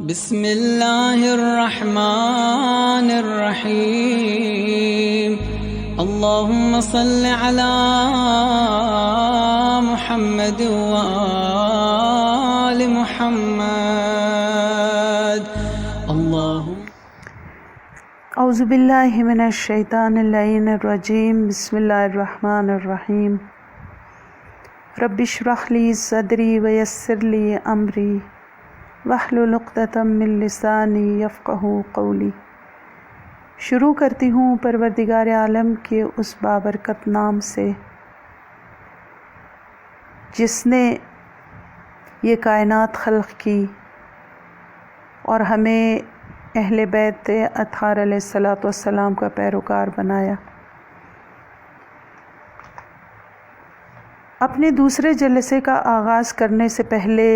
بسم اللہ الرحمن الرحیم اللہم صل علی محمد وآل محمد اعوذ باللہ من الشیطان اللعین الرجیم بسم اللہ الرحمن الرحیم رب اشرح لی صدری ویسر لی امری واحلل عقدۃ من لسانی یفقہوا قولی۔ شروع کرتی ہوں پروردگار عالم کے اس بابرکت نام سے جس نے یہ کائنات خلق کی اور ہمیں اہل بیت اطہار علیہ الصلاۃ والسلام کا پیروکار بنایا۔ اپنے دوسرے جلسے کا آغاز کرنے سے پہلے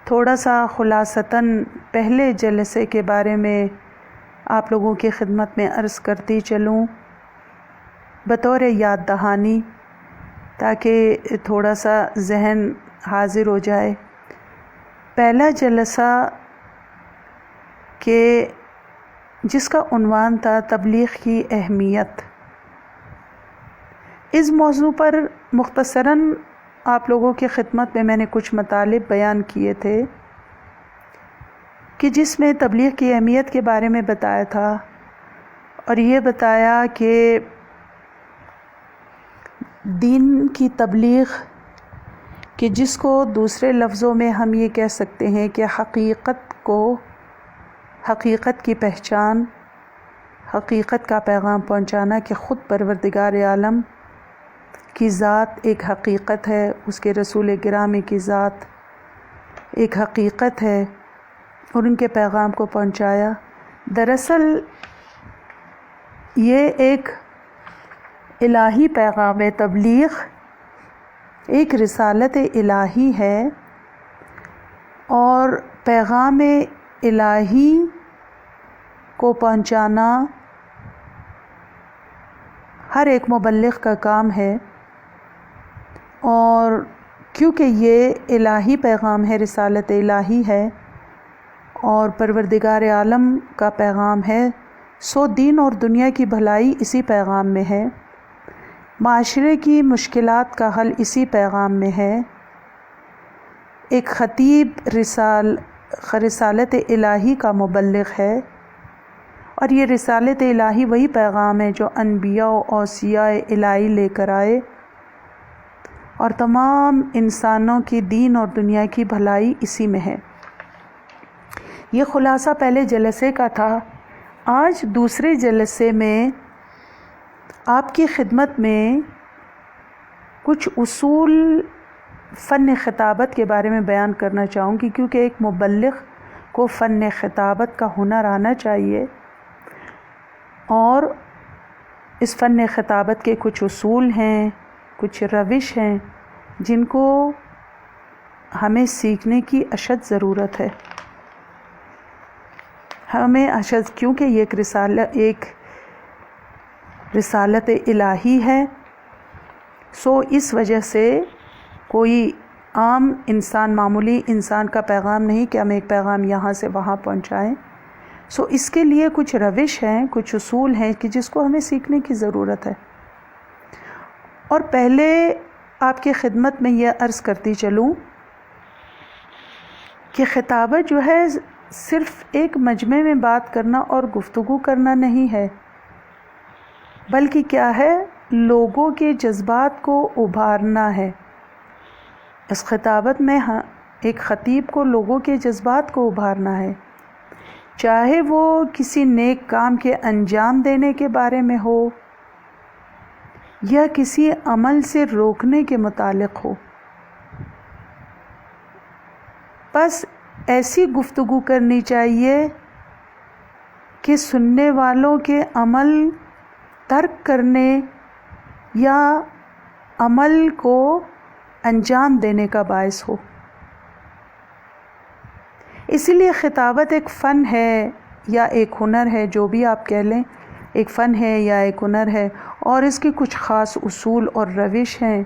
تھوڑا سا خلاصتاً پہلے جلسے کے بارے میں آپ لوگوں کی خدمت میں عرض کرتی چلوں بطور یاد دہانی، تاکہ تھوڑا سا ذہن حاضر ہو جائے۔ پہلا جلسہ کہ جس کا عنوان تھا تبلیغ کی اہمیت، اس موضوع پر مختصراً آپ لوگوں کی خدمت میں نے کچھ مطالب بیان کیے تھے کہ جس میں تبلیغ کی اہمیت کے بارے میں بتایا تھا، اور یہ بتایا کہ دین کی تبلیغ کہ جس کو دوسرے لفظوں میں ہم یہ کہہ سکتے ہیں کہ حقیقت کی پہچان، حقیقت کا پیغام پہنچانا کہ خود پروردگار عالم کی ذات ایک حقیقت ہے، اس کے رسول گرامی کی ذات ایک حقیقت ہے، اور ان کے پیغام کو پہنچایا۔ دراصل یہ ایک الہی پیغام ہے، تبلیغ ایک رسالت الہی ہے، اور پیغام الہی کو پہنچانا ہر ایک مبلغ کا کام ہے، اور کیونکہ یہ الہی پیغام ہے، رسالت الہی ہے اور پروردگار عالم کا پیغام ہے، سو دین اور دنیا کی بھلائی اسی پیغام میں ہے، معاشرے کی مشکلات کا حل اسی پیغام میں ہے۔ ایک خطیب رسالت الہی کا مبلغ ہے، اور یہ رسالت الہی وہی پیغام ہے جو انبیاء و اوصیاء الہی لے کر آئے، اور تمام انسانوں کی دین اور دنیا کی بھلائی اسی میں ہے۔ یہ خلاصہ پہلے جلسے کا تھا۔ آج دوسرے جلسے میں آپ کی خدمت میں کچھ اصول فن خطابت کے بارے میں بیان کرنا چاہوں گی، کیونکہ ایک مبلغ کو فن خطابت کا ہنر آنا چاہیے، اور اس فن خطابت کے کچھ اصول ہیں، کچھ روش ہیں جن کو ہمیں سیکھنے کی اشد ضرورت ہے۔ کیونکہ یہ ایک رسالت الہی ہے، سو اس وجہ سے کوئی عام انسان، معمولی انسان کا پیغام نہیں کہ ہم ایک پیغام یہاں سے وہاں پہنچائیں، سو اس کے لیے کچھ روش ہیں، کچھ اصول ہیں کہ جس کو ہمیں سیکھنے کی ضرورت ہے۔ اور پہلے آپ کی خدمت میں یہ عرض کرتی چلوں کہ خطابت جو ہے صرف ایک مجمع میں بات کرنا اور گفتگو کرنا نہیں ہے، بلکہ کیا ہے، لوگوں کے جذبات کو ابھارنا ہے۔ اس خطابت میں ایک خطیب کو لوگوں کے جذبات کو ابھارنا ہے، چاہے وہ کسی نیک کام کے انجام دینے کے بارے میں ہو یا کسی عمل سے روکنے کے متعلق ہو۔ بس ایسی گفتگو کرنی چاہیے کہ سننے والوں کے عمل ترک کرنے یا عمل کو انجام دینے کا باعث ہو۔ اسی لیے خطابت ایک فن ہے یا ایک ہنر ہے، جو بھی آپ کہہ لیں، ایک فن ہے یا ایک ہنر ہے، اور اس کے کچھ خاص اصول اور روش ہیں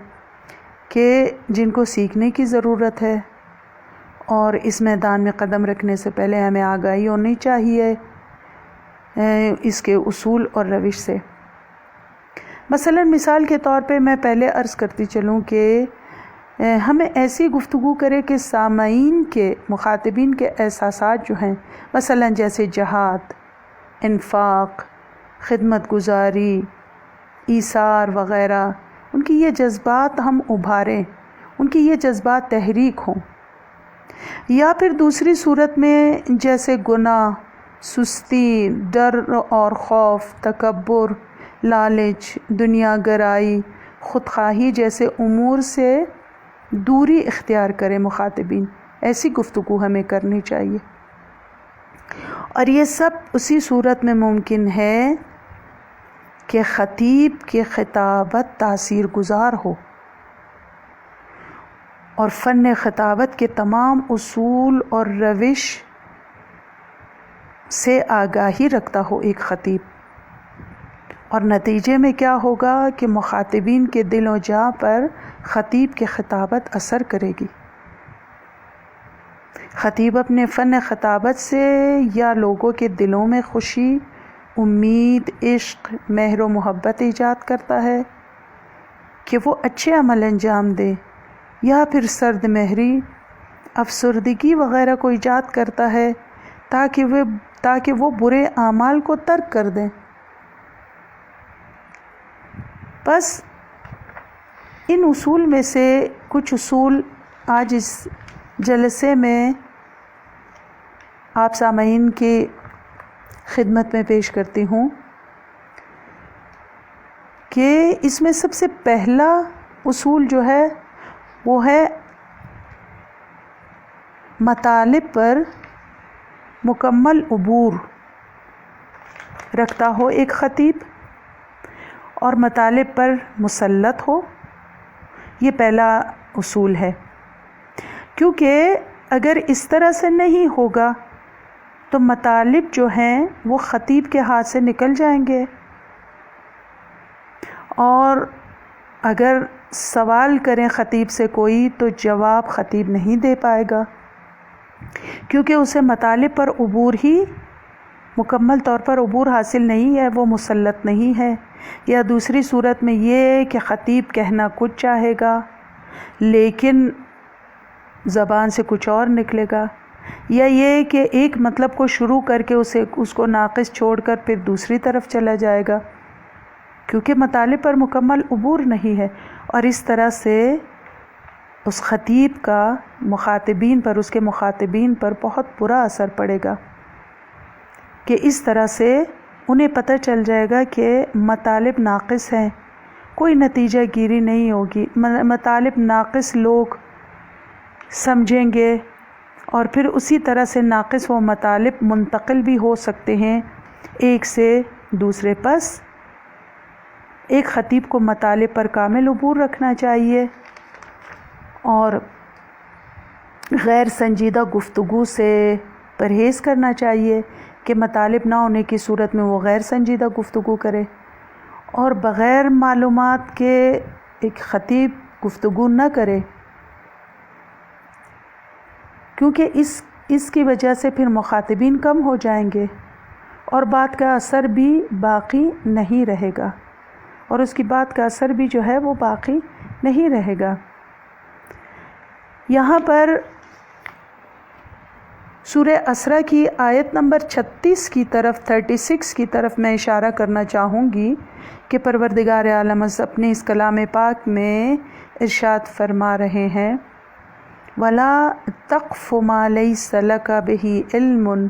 کہ جن کو سیکھنے کی ضرورت ہے، اور اس میدان میں قدم رکھنے سے پہلے ہمیں آگاہی ہونی چاہیے اس کے اصول اور روش سے۔ مثال کے طور پہ میں پہلے عرض کرتی چلوں کہ ہمیں ایسی گفتگو کرے کہ سامعین کے، مخاطبین کے احساسات جو ہیں، مثلا جیسے جہاد، انفاق، خدمت گزاری، ایثار وغیرہ، ان کی یہ جذبات ہم ابھاریں، ان کی یہ جذبات تحریک ہوں۔ یا پھر دوسری صورت میں جیسے گناہ، سستی، ڈر اور خوف، تکبر، لالچ، دنیا گرائی، خودخواہی جیسے امور سے دوری اختیار کریں مخاطبین، ایسی گفتگو ہمیں کرنی چاہیے۔ اور یہ سب اسی صورت میں ممکن ہے کہ خطیب کی خطابت تاثیر گزار ہو اور فن خطابت کے تمام اصول اور روش سے آگاہی رکھتا ہو ایک خطیب۔ اور نتیجے میں کیا ہوگا کہ مخاطبین کے دل و جاں پر خطیب کی خطابت اثر کرے گی۔ خطیب اپنے فن خطابت سے یا لوگوں کے دلوں میں خوشی، امید، عشق، مہر و محبت ایجاد کرتا ہے کہ وہ اچھے عمل انجام دے، یا پھر سرد مہری، افسردگی وغیرہ کو ایجاد کرتا ہے تاکہ وہ برے اعمال کو ترک کر دیں۔ بس ان اصول میں سے کچھ اصول آج اس جلسے میں آپ سامعین کی خدمت میں پیش کرتی ہوں کہ اس میں سب سے پہلا اصول جو ہے وہ ہے مطالب پر مکمل عبور رکھتا ہو ایک خطیب اور مطالب پر مسلط ہو۔ یہ پہلا اصول ہے، کیونکہ اگر اس طرح سے نہیں ہوگا تو مطالب جو ہیں وہ خطیب کے ہاتھ سے نکل جائیں گے، اور اگر سوال کریں خطیب سے کوئی تو جواب خطیب نہیں دے پائے گا، کیونکہ اسے مطالب پر عبور ہی مکمل طور پر عبور حاصل نہیں ہے، وہ مسلط نہیں ہے۔ یا دوسری صورت میں یہ کہ خطیب کہنا کچھ چاہے گا لیکن زبان سے کچھ اور نکلے گا، یا یہ کہ ایک مطلب کو شروع کر کے اس کو ناقص چھوڑ کر پھر دوسری طرف چلا جائے گا، کیونکہ مطالب پر مکمل عبور نہیں ہے۔ اور اس طرح سے اس خطیب کا مخاطبین پر، اس کے مخاطبین پر بہت برا اثر پڑے گا کہ اس طرح سے انہیں پتہ چل جائے گا کہ مطالب ناقص ہیں، کوئی نتیجہ گیری نہیں ہوگی، مطالب ناقص لوگ سمجھیں گے، اور پھر اسی طرح سے ناقص وہ مطالب منتقل بھی ہو سکتے ہیں ایک سے دوسرے۔ پس ایک خطیب کو مطالب پر کامل عبور رکھنا چاہیے اور غیر سنجیدہ گفتگو سے پرہیز کرنا چاہیے کہ مطالب نہ ہونے کی صورت میں وہ غیر سنجیدہ گفتگو کرے، اور بغیر معلومات کے ایک خطیب گفتگو نہ کرے، کیونکہ اس کی وجہ سے پھر مخاطبین کم ہو جائیں گے اور بات کا اثر بھی باقی نہیں رہے گا، اور اس کی بات کا اثر بھی جو ہے وہ باقی نہیں رہے گا۔ یہاں پر سورہ اسرا کی آیت نمبر 36 کی طرف 36 کی طرف میں اشارہ کرنا چاہوں گی کہ پروردگار عالم اپنے اس کلام پاک میں ارشاد فرما رہے ہیں، وَلَا تَقْفُ مَا لَيْسَ لَكَ بِهِ عِلْمٌ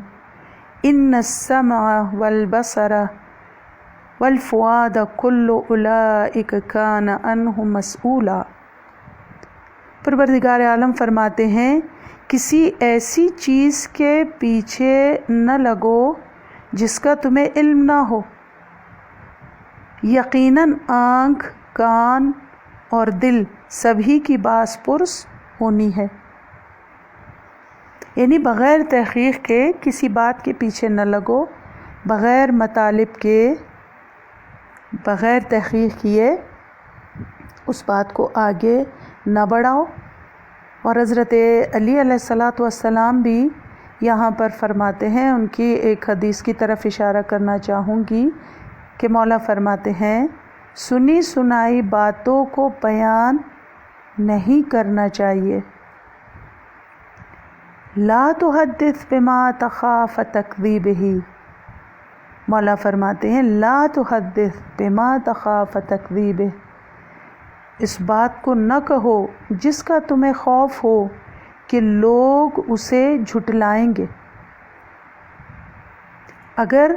إِنَّ السَّمْعَ وَالْبَصَرَ وَالْفُؤَادَ كُلُّ أُولَئِكَ كَانَ عَنْهُ مَسْئُولًا۔ پروردگار عالم فرماتے ہیں، کسی ایسی چیز کے پیچھے نہ لگو جس کا تمہیں علم نہ ہو، یقیناً آنکھ، کان اور دل سبھی کی باس پرس ہونی ہے۔ یعنی بغیر تحقیق کے کسی بات کے پیچھے نہ لگو، بغیر مطالب کے، بغیر تحقیق کیے اس بات کو آگے نہ بڑھاؤ، اور حضرت علی علیہ الصلاۃ والسلام بھی یہاں پر فرماتے ہیں، ان کی ایک حدیث کی طرف اشارہ کرنا چاہوں گی کہ مولا فرماتے ہیں سنی سنائی باتوں کو بیان نہیں کرنا چاہیے. لا تحدث بما تخاف تکذیبہ، مولا فرماتے ہیں لا تحدث بما تخاف تکذیبہ، اس بات کو نہ کہو جس کا تمہیں خوف ہو کہ لوگ اسے جھٹلائیں گے. اگر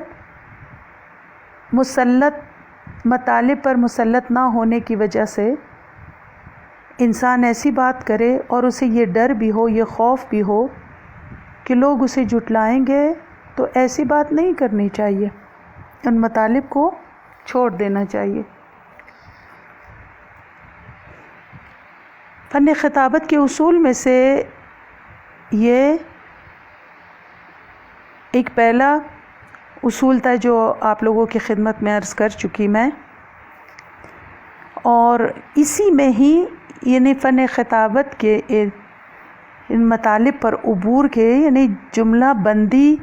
مطالب پر مسلط نہ ہونے کی وجہ سے انسان ایسی بات کرے اور اسے یہ ڈر بھی ہو، یہ خوف بھی ہو کہ لوگ اسے جھٹلائیں گے، تو ایسی بات نہیں کرنی چاہیے، ان مطالب کو چھوڑ دینا چاہیے. فن خطابت کے اصول میں سے یہ ایک پہلا اصول تھا جو آپ لوگوں کی خدمت میں عرض کر چکی میں، اور اسی میں ہی یعنی فن خطابت کے ان مطالب پر عبور کے یعنی جملہ بندی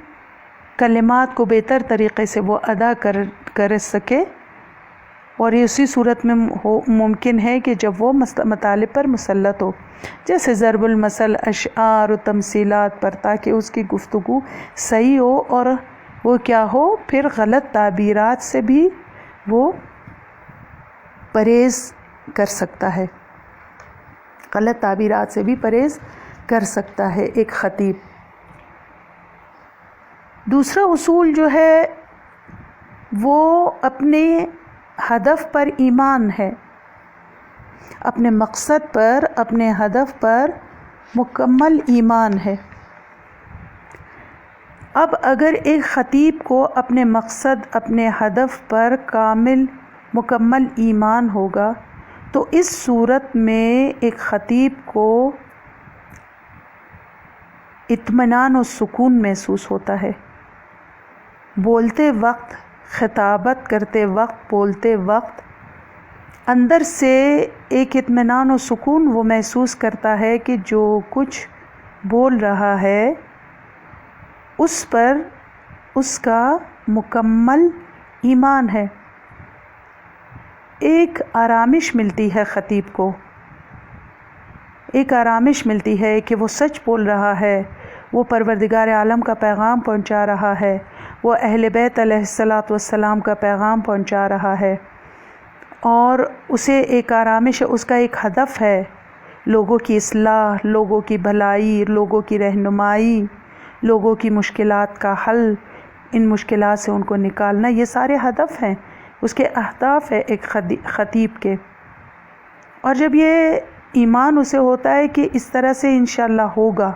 کلمات کو بہتر طریقے سے وہ ادا کر سکے، اور یہ اسی صورت میں ممکن ہے کہ جب وہ مطالب پر مسلط ہو، جیسے ضرب المثل، اشعار و تمثیلات پر، تاکہ اس کی گفتگو صحیح ہو اور وہ کیا ہو، پھر غلط تعبیرات سے بھی وہ پرہیز کر سکتا ہے، غلط تعبیرات سے بھی پرہیز کر سکتا ہے ایک خطیب. دوسرا اصول جو ہے وہ اپنے ہدف پر ایمان ہے، اپنے مقصد پر، اپنے ہدف پر مکمل ایمان ہے. اب اگر ایک خطیب کو اپنے مقصد، اپنے ہدف پر مکمل ایمان ہوگا تو اس صورت میں ایک خطیب کو اطمینان و سکون محسوس ہوتا ہے. بولتے وقت، خطابت کرتے وقت، بولتے وقت اندر سے ایک اطمینان و سکون وہ محسوس کرتا ہے کہ جو کچھ بول رہا ہے اس پر اس کا مکمل ایمان ہے. ایک آرامش ملتی ہے خطیب کو، ایک آرامش ملتی ہے کہ وہ سچ بول رہا ہے، وہ پروردگار عالم کا پیغام پہنچا رہا ہے، وہ اہل بیت علیہ الصلاۃ والسلام کا پیغام پہنچا رہا ہے، اور اسے ایک آرامش ہے، اس کا ایک ہدف ہے، لوگوں کی اصلاح، لوگوں کی بھلائی، لوگوں کی رہنمائی، لوگوں کی مشکلات کا حل، ان مشکلات سے ان کو نکالنا، یہ سارے ہدف ہیں، اس کے اہداف ہے ایک خطیب کے. اور جب یہ ایمان اسے ہوتا ہے کہ اس طرح سے انشاءاللہ ہوگا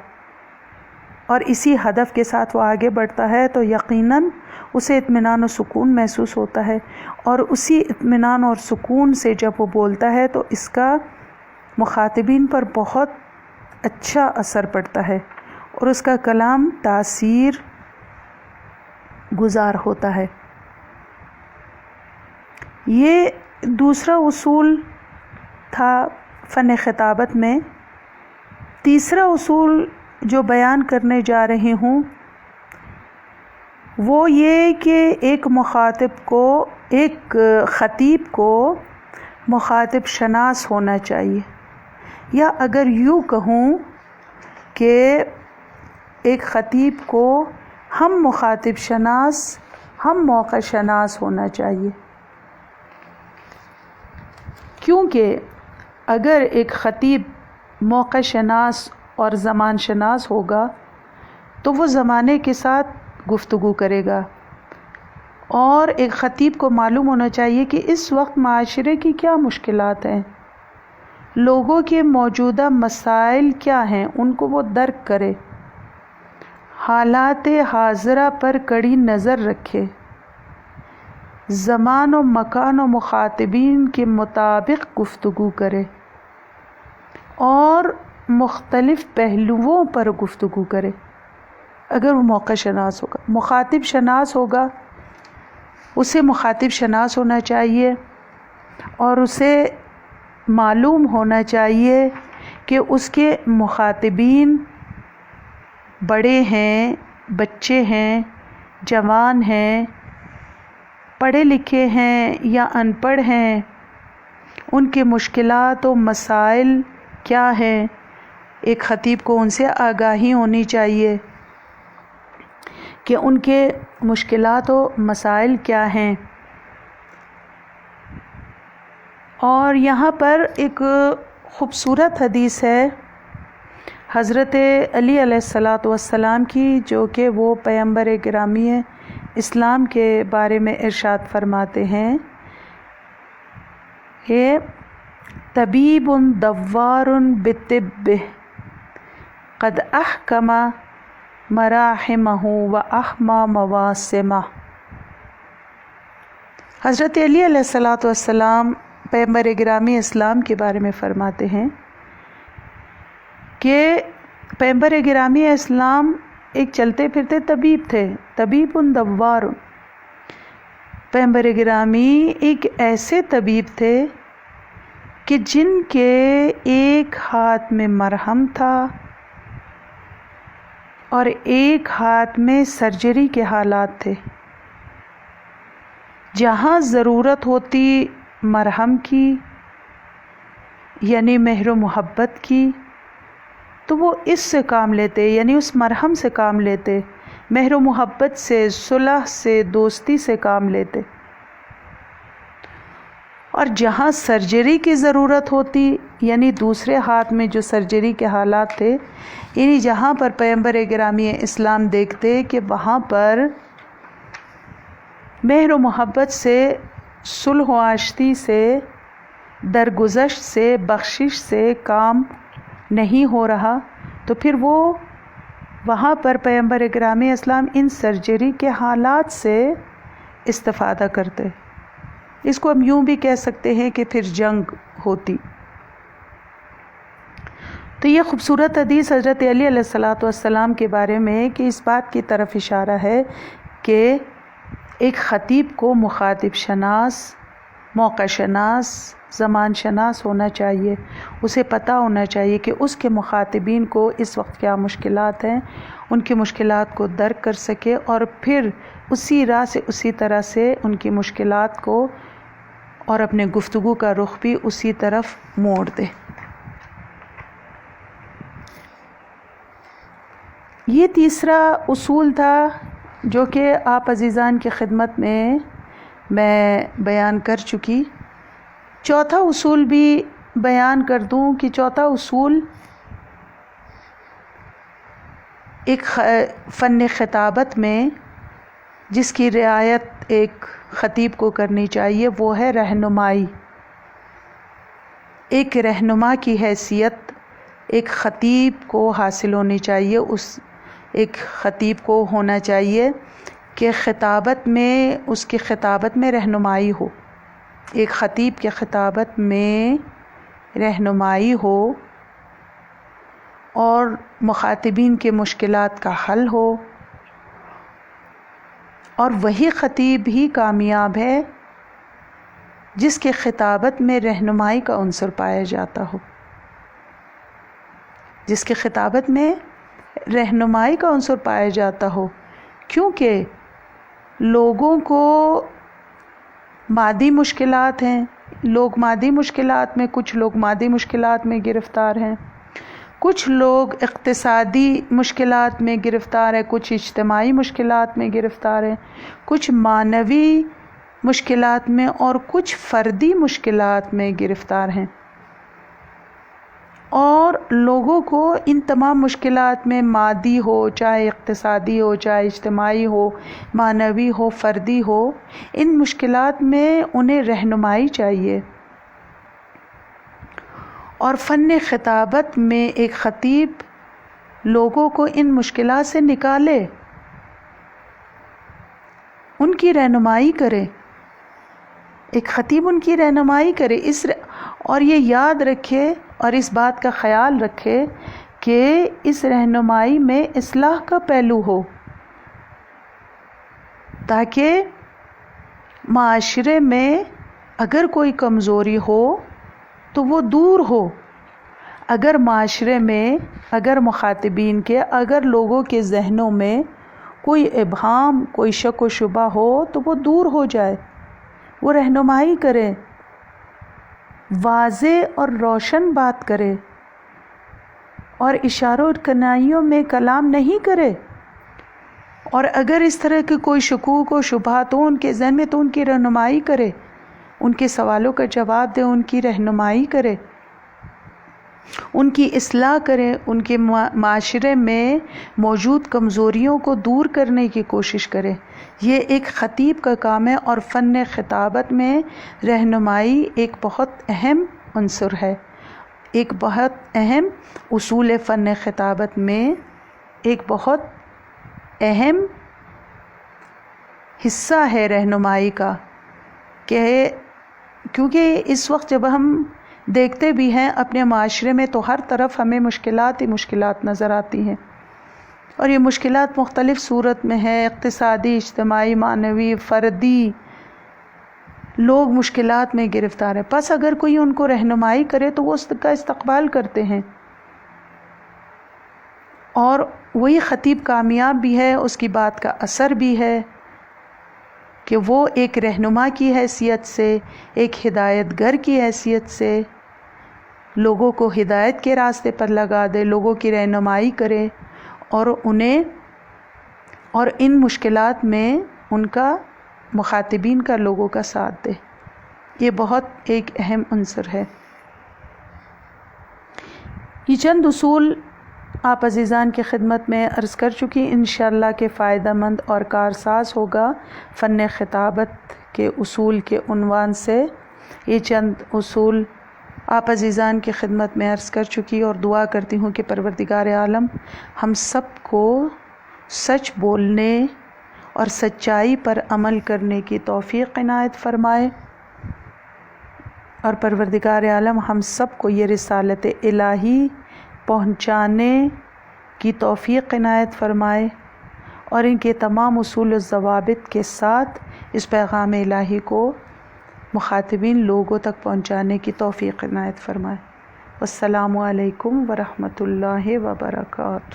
اور اسی ہدف کے ساتھ وہ آگے بڑھتا ہے، تو یقیناً اسے اطمینان و سکون محسوس ہوتا ہے، اور اسی اطمینان اور سکون سے جب وہ بولتا ہے تو اس کا مخاطبین پر بہت اچھا اثر پڑتا ہے اور اس کا کلام تاثیر گزار ہوتا ہے. یہ دوسرا اصول تھا فن خطابت میں. تیسرا اصول جو بیان کرنے جا رہی ہوں وہ یہ کہ ایک مخاطب کو، ایک خطیب کو مخاطب شناس ہونا چاہیے، یا اگر یوں کہوں کہ ایک خطیب کو ہم مخاطب شناس، ہم موقع شناس ہونا چاہیے. کیونکہ اگر ایک خطیب موقع شناس اور زمان شناس ہوگا تو وہ زمانے کے ساتھ گفتگو کرے گا، اور ایک خطیب کو معلوم ہونا چاہیے کہ اس وقت معاشرے کی کیا مشکلات ہیں، لوگوں کے موجودہ مسائل کیا ہیں، ان کو وہ درک کرے، حالات حاضرہ پر کڑی نظر رکھے، زمان و مکان و مخاطبین کے مطابق گفتگو کرے اور مختلف پہلوؤں پر گفتگو کرے. اگر وہ موقع شناس ہوگا، مخاطب شناس ہوگا، اسے مخاطب شناس ہونا چاہیے، اور اسے معلوم ہونا چاہیے کہ اس کے مخاطبین بڑے ہیں، بچے ہیں، جوان ہیں، پڑھے لکھے ہیں یا ان پڑھ ہیں، ان کے مشکلات و مسائل کیا ہیں، ایک خطیب کو ان سے آگاہی ہونی چاہیے کہ ان کے مشکلات و مسائل کیا ہیں۔ اور یہاں پر ایک خوبصورت حدیث ہے حضرت علی علیہ السلام کی، جو کہ وہ پیغمبر گرامی اسلام کے بارے میں ارشاد فرماتے ہیں کہ طبیب دوار بالطب قد احکم مراحمہ و احمى مواسمہ۔ حضرت علی علیہ السلام پیغمبر گرامی اسلام کے بارے میں فرماتے ہیں کہ پیغمبر گرامی اسلام ایک چلتے پھرتے طبیب تھے، طبیب دوار۔ پیغمبر گرامی ایک ایسے طبیب تھے کہ جن کے ایک ہاتھ میں مرہم تھا اور ایک ہاتھ میں سرجری کے حالات تھے۔ جہاں ضرورت ہوتی مرہم کی یعنی مہر و محبت کی تو وہ اس سے کام لیتے، یعنی اس مرہم سے کام لیتے، مہر و محبت سے، صلح سے، دوستی سے کام لیتے۔ اور جہاں سرجری کی ضرورت ہوتی یعنی دوسرے ہاتھ میں جو سرجری کے حالات تھے، یعنی جہاں پر پیغمبر گرامی اسلام دیکھتے کہ وہاں پر مہر و محبت سے، صلح و آشتی سے، درگزشت سے، بخشش سے کام نہیں ہو رہا، تو پھر وہ وہاں پر پیغمبر گرامی اسلام ان سرجری کے حالات سے استفادہ کرتے۔ اس کو ہم یوں بھی کہہ سکتے ہیں کہ پھر جنگ ہوتی۔ تو یہ خوبصورت حدیث حضرت علی علیہ السلام کے بارے میں کہ اس بات کی طرف اشارہ ہے کہ ایک خطیب کو مخاطب شناس، موقع شناس، زمان شناس ہونا چاہیے، اسے پتہ ہونا چاہیے کہ اس کے مخاطبین کو اس وقت کیا مشکلات ہیں، ان کی مشکلات کو درک کر سکے اور پھر اسی راہ سے، اسی طرح سے ان کی مشکلات کو اور اپنے گفتگو کا رخ بھی اسی طرف موڑ دے۔ یہ تیسرا اصول تھا جو کہ آپ عزیزان کی خدمت میں بیان کر چکی۔ چوتھا اصول بھی بیان کر دوں کہ چوتھا اصول ایک فن خطابت میں جس کی رعایت ایک خطیب کو کرنی چاہیے وہ ہے رہنمائی۔ ایک رہنما کی حیثیت ایک خطیب کو حاصل ہونی چاہیے، ایک خطیب کو ہونا چاہیے کہ خطابت میں، اس کی خطابت میں رہنمائی ہو، ایک خطیب کے خطابت میں رہنمائی ہو اور مخاطبین کے مشکلات کا حل ہو، اور وہی خطیب ہی کامیاب ہے جس کے خطابت میں رہنمائی کا عنصر پایا جاتا ہو، جس کے خطابت میں رہنمائی کا عنصر پایا جاتا ہو، کیونکہ لوگوں کو مادی مشکلات ہیں، لوگ مادی مشکلات میں، کچھ لوگ مادی مشکلات میں گرفتار ہیں، کچھ لوگ اقتصادی مشکلات میں گرفتار ہیں، کچھ اجتماعی مشکلات میں گرفتار ہیں، کچھ معنوی مشکلات میں اور کچھ فردی مشکلات میں گرفتار ہیں، اور لوگوں کو ان تمام مشکلات میں مادی ہو، چاہے اقتصادی ہو، چاہے اجتماعی ہو، معنوی ہو، فردی ہو، ان مشکلات میں انہیں رہنمائی چاہیے۔ اور فن خطابت میں ایک خطیب لوگوں کو ان مشکلات سے نکالے، ان کی رہنمائی کرے، ایک خطیب ان کی رہنمائی کرے، اور یہ یاد رکھے اور اس بات کا خیال رکھے کہ اس رہنمائی میں اصلاح کا پہلو ہو، تاکہ معاشرے میں اگر کوئی کمزوری ہو تو وہ دور ہو، اگر معاشرے میں، اگر مخاطبین کے، اگر لوگوں کے ذہنوں میں کوئی ابہام، کوئی شک و شبہ ہو تو وہ دور ہو جائے، وہ رہنمائی کرے، واضح اور روشن بات کرے اور اشاروں اور کنائیوں میں کلام نہیں کرے۔ اور اگر اس طرح کے کوئی شکوک و شبہات ہوں ان کے ذہن میں تو ان کی رہنمائی کرے، ان کے سوالوں کا جواب دے، ان کی رہنمائی کرے، ان کی اصلاح کرے، ان کے معاشرے میں موجود کمزوریوں کو دور کرنے کی کوشش کرے۔ یہ ایک خطیب کا کام ہے، اور فن خطابت میں رہنمائی ایک بہت اہم عنصر ہے، ایک بہت اہم اصول فن خطابت میں ایک بہت اہم حصہ ہے رہنمائی کا، کیونکہ اس وقت جب ہم دیکھتے بھی ہیں اپنے معاشرے میں تو ہر طرف ہمیں مشکلات ہی مشکلات نظر آتی ہیں، اور یہ مشکلات مختلف صورت میں ہے، اقتصادی، اجتماعی، معنوی، فردی، لوگ مشکلات میں گرفتار ہیں۔ پس اگر کوئی ان کو رہنمائی کرے تو وہ اس کا استقبال کرتے ہیں، اور وہی خطیب کامیاب بھی ہے، اس کی بات کا اثر بھی ہے کہ وہ ایک رہنما کی حیثیت سے، ایک ہدایت گر کی حیثیت سے لوگوں کو ہدایت کے راستے پر لگا دے، لوگوں کی رہنمائی کرے، اور انہیں اور ان مشکلات میں ان کا، مخاطبین کا، لوگوں کا ساتھ دے۔ یہ بہت ایک اہم عنصر ہے۔ یہ چند اصول آپ عزیزان کی خدمت میں عرض کر چکی، انشاءاللہ کہ فائدہ مند اور کارساز ہوگا۔ فن خطابت کے اصول کے عنوان سے یہ چند اصول آپ عزیزان کی خدمت میں عرض کر چکی، اور دعا کرتی ہوں کہ پروردگار عالم ہم سب کو سچ بولنے اور سچائی پر عمل کرنے کی توفیق عنایت فرمائے، اور پروردگار عالم ہم سب کو یہ رسالت الہی پہنچانے کی توفیق عنایت فرمائے، اور ان کے تمام اصول و ضوابط کے ساتھ اس پیغام الہی کو مخاطبین لوگوں تک پہنچانے کی توفیق عنایت فرمائے۔ والسلام علیکم ورحمۃ اللہ وبرکاتہ۔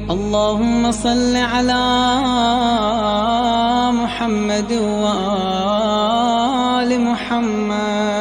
اللهم صل على محمد وآل محمد